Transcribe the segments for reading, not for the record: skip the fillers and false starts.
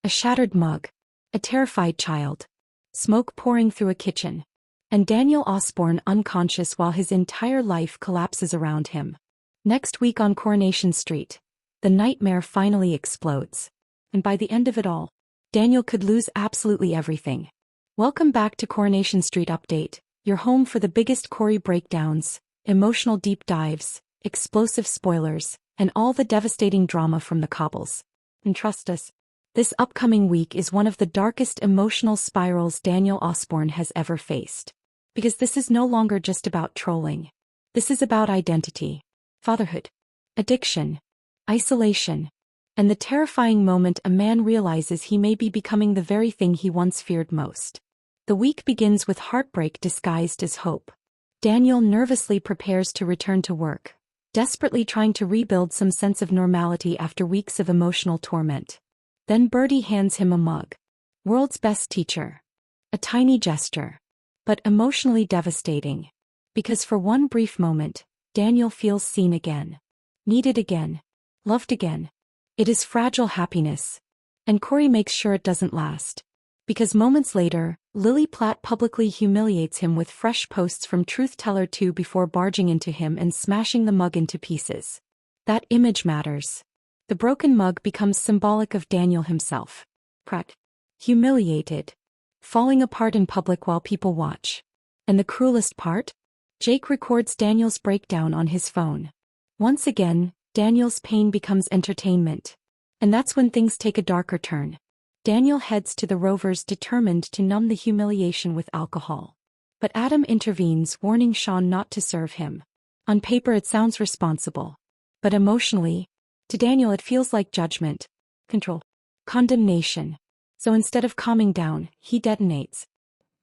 A shattered mug. A terrified child. Smoke pouring through a kitchen. And Daniel Osborne unconscious while his entire life collapses around him. Next week on Coronation Street, the nightmare finally explodes. And by the end of it all, Daniel could lose absolutely everything. Welcome back to Coronation Street Update, your home for the biggest Corrie breakdowns, emotional deep dives, explosive spoilers, and all the devastating drama from the cobbles. And trust us, this upcoming week is one of the darkest emotional spirals Daniel Osborne has ever faced. Because this is no longer just about trolling. This is about identity, fatherhood, addiction, isolation, and the terrifying moment a man realizes he may be becoming the very thing he once feared most. The week begins with heartbreak disguised as hope. Daniel nervously prepares to return to work, desperately trying to rebuild some sense of normality after weeks of emotional torment. Then Bertie hands him a mug. World's best teacher. A tiny gesture, but emotionally devastating. Because for one brief moment, Daniel feels seen again. Needed again. Loved again. It is fragile happiness. And Corrie makes sure it doesn't last. Because moments later, Lily Platt publicly humiliates him with fresh posts from Truth Teller 2 before barging into him and smashing the mug into pieces. That image matters. The broken mug becomes symbolic of Daniel himself. Pratt. Humiliated. Falling apart in public while people watch. And the cruelest part? Jake records Daniel's breakdown on his phone. Once again, Daniel's pain becomes entertainment. And that's when things take a darker turn. Daniel heads to the Rovers determined to numb the humiliation with alcohol. But Adam intervenes, warning Sean not to serve him. On paper it sounds responsible. But emotionally, to Daniel it feels like judgment, control, condemnation. So instead of calming down, he detonates.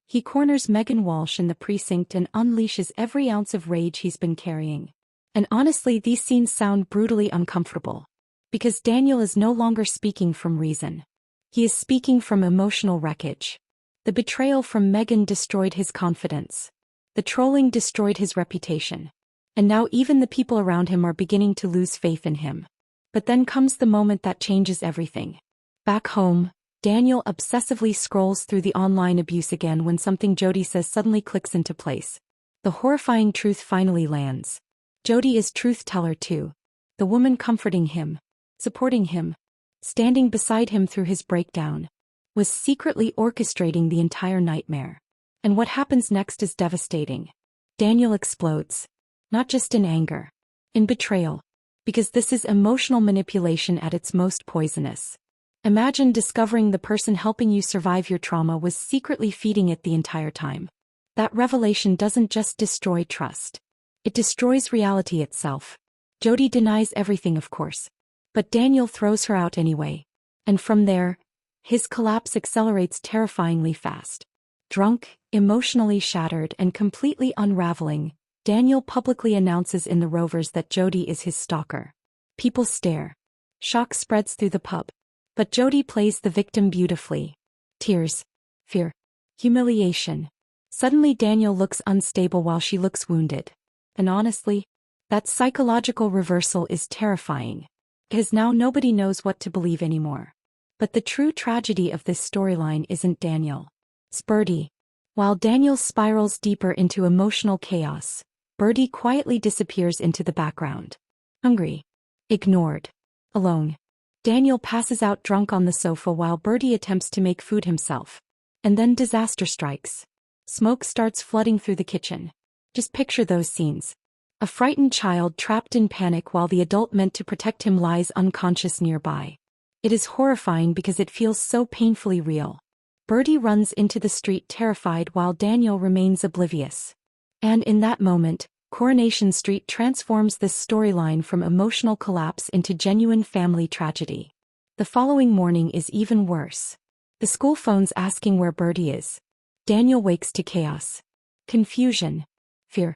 He corners Megan Walsh in the precinct and unleashes every ounce of rage he's been carrying. And honestly, these scenes sound brutally uncomfortable. Because Daniel is no longer speaking from reason. He is speaking from emotional wreckage. The betrayal from Megan destroyed his confidence. The trolling destroyed his reputation. And now even the people around him are beginning to lose faith in him. But then comes the moment that changes everything. Back home, Daniel obsessively scrolls through the online abuse again when something Jody says suddenly clicks into place. The horrifying truth finally lands. Jody is Truth Teller 2. The woman comforting him, supporting him, standing beside him through his breakdown, was secretly orchestrating the entire nightmare. And what happens next is devastating. Daniel explodes. Not just in anger. In betrayal. Because this is emotional manipulation at its most poisonous. Imagine discovering the person helping you survive your trauma was secretly feeding it the entire time. That revelation doesn't just destroy trust. It destroys reality itself. Jody denies everything, of course. But Daniel throws her out anyway. And from there, his collapse accelerates terrifyingly fast. Drunk, emotionally shattered and completely unraveling, Daniel publicly announces in the Rovers that Jody is his stalker. People stare. Shock spreads through the pub. But Jody plays the victim beautifully. Tears. Fear. Humiliation. Suddenly Daniel looks unstable while she looks wounded. And honestly, that psychological reversal is terrifying. Because now nobody knows what to believe anymore. But the true tragedy of this storyline isn't Daniel. It's Bertie. While Daniel spirals deeper into emotional chaos, Bertie quietly disappears into the background. Hungry. Ignored. Alone. Daniel passes out drunk on the sofa while Bertie attempts to make food himself. And then disaster strikes. Smoke starts flooding through the kitchen. Just picture those scenes. A frightened child trapped in panic while the adult meant to protect him lies unconscious nearby. It is horrifying because it feels so painfully real. Bertie runs into the street terrified while Daniel remains oblivious. And in that moment, Coronation Street transforms this storyline from emotional collapse into genuine family tragedy. The following morning is even worse. The school phone's asking where Bertie is. Daniel wakes to chaos. Confusion. Fear.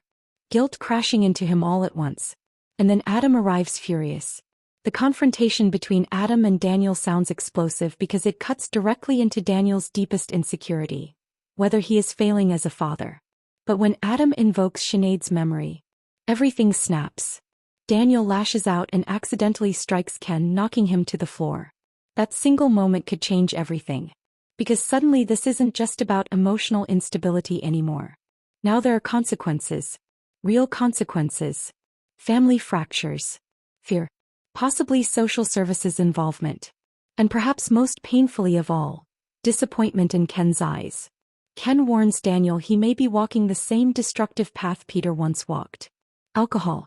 Guilt crashing into him all at once. And then Adam arrives furious. The confrontation between Adam and Daniel sounds explosive because it cuts directly into Daniel's deepest insecurity. Whether he is failing as a father. But when Adam invokes Sinead's memory, everything snaps. Daniel lashes out and accidentally strikes Ken, knocking him to the floor. That single moment could change everything. Because suddenly this isn't just about emotional instability anymore. Now there are consequences. Real consequences. Family fractures. Fear. Possibly social services involvement. And perhaps most painfully of all, disappointment in Ken's eyes. Ken warns Daniel he may be walking the same destructive path Peter once walked. Alcohol.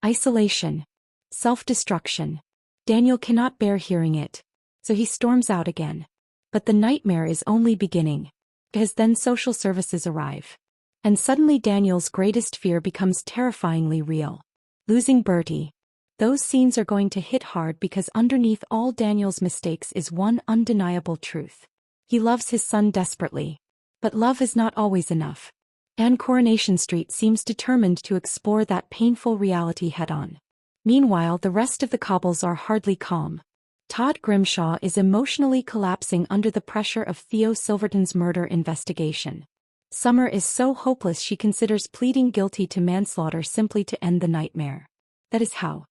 Isolation. Self-destruction. Daniel cannot bear hearing it. So he storms out again. But the nightmare is only beginning. Because then social services arrive. And suddenly Daniel's greatest fear becomes terrifyingly real. Losing Bertie. Those scenes are going to hit hard because underneath all Daniel's mistakes is one undeniable truth. He loves his son desperately. But love is not always enough. And Coronation Street seems determined to explore that painful reality head-on. Meanwhile, the rest of the cobbles are hardly calm. Todd Grimshaw is emotionally collapsing under the pressure of Theo Silverton's murder investigation. Summer is so hopeless she considers pleading guilty to manslaughter simply to end the nightmare. That is how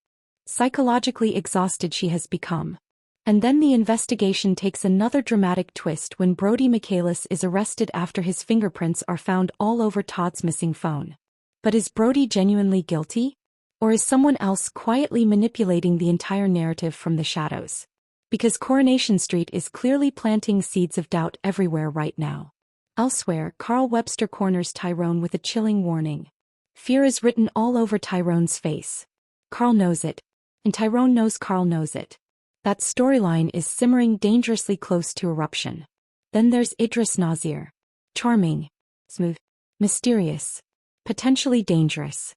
psychologically exhausted she has become. And then the investigation takes another dramatic twist when Bertie Michaelis is arrested after his fingerprints are found all over Todd's missing phone. But is Bertie genuinely guilty? Or is someone else quietly manipulating the entire narrative from the shadows? Because Coronation Street is clearly planting seeds of doubt everywhere right now. Elsewhere, Carl Webster corners Tyrone with a chilling warning. Fear is written all over Tyrone's face. Carl knows it. And Tyrone knows Carl knows it. That storyline is simmering dangerously close to eruption. Then there's Idris Nasir. Charming. Smooth. Mysterious. Potentially dangerous.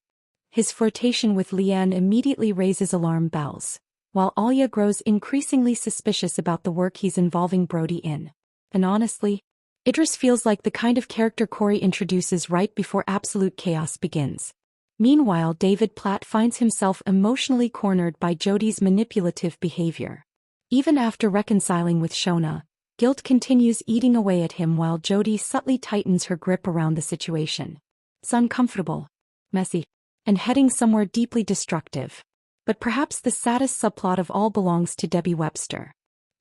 His flirtation with Leanne immediately raises alarm bells, while Alia grows increasingly suspicious about the work he's involving Bertie in. And honestly, Idris feels like the kind of character Corrie introduces right before absolute chaos begins. Meanwhile, David Platt finds himself emotionally cornered by Jodi's manipulative behavior. Even after reconciling with Shona, guilt continues eating away at him while Jodi subtly tightens her grip around the situation. It's uncomfortable, messy, and heading somewhere deeply destructive. But perhaps the saddest subplot of all belongs to Debbie Webster.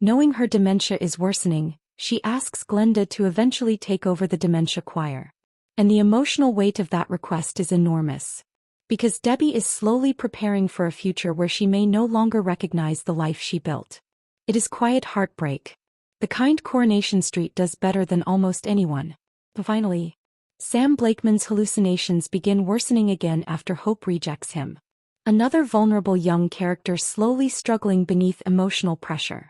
Knowing her dementia is worsening, she asks Glenda to eventually take over the dementia choir. And the emotional weight of that request is enormous. Because Debbie is slowly preparing for a future where she may no longer recognize the life she built. It is quiet heartbreak. The kind Coronation Street does better than almost anyone. But finally, Sam Blakeman's hallucinations begin worsening again after Hope rejects him. Another vulnerable young character slowly struggling beneath emotional pressure.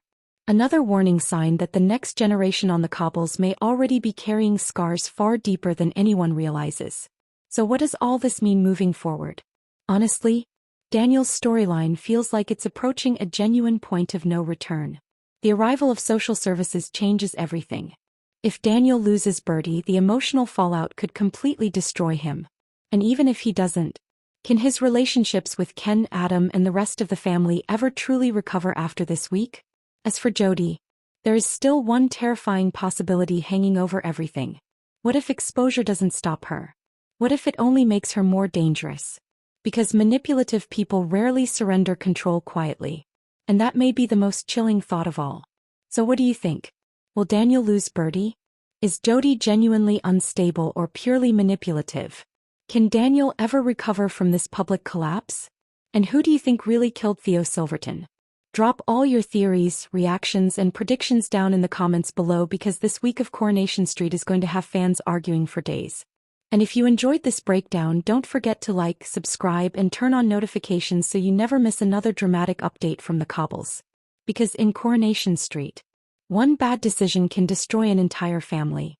Another warning sign that the next generation on the cobbles may already be carrying scars far deeper than anyone realizes. So what does all this mean moving forward? Honestly, Daniel's storyline feels like it's approaching a genuine point of no return. The arrival of social services changes everything. If Daniel loses Bertie, the emotional fallout could completely destroy him. And even if he doesn't, can his relationships with Ken, Adam, and the rest of the family ever truly recover after this week? As for Jodi, there is still one terrifying possibility hanging over everything. What if exposure doesn't stop her? What if it only makes her more dangerous? Because manipulative people rarely surrender control quietly. And that may be the most chilling thought of all. So what do you think? Will Daniel lose Bertie? Is Jodi genuinely unstable or purely manipulative? Can Daniel ever recover from this public collapse? And who do you think really killed Theo Silverton? Drop all your theories, reactions, and predictions down in the comments below because this week of Coronation Street is going to have fans arguing for days. And if you enjoyed this breakdown, don't forget to like, subscribe, and turn on notifications so you never miss another dramatic update from the cobbles. Because in Coronation Street, one bad decision can destroy an entire family.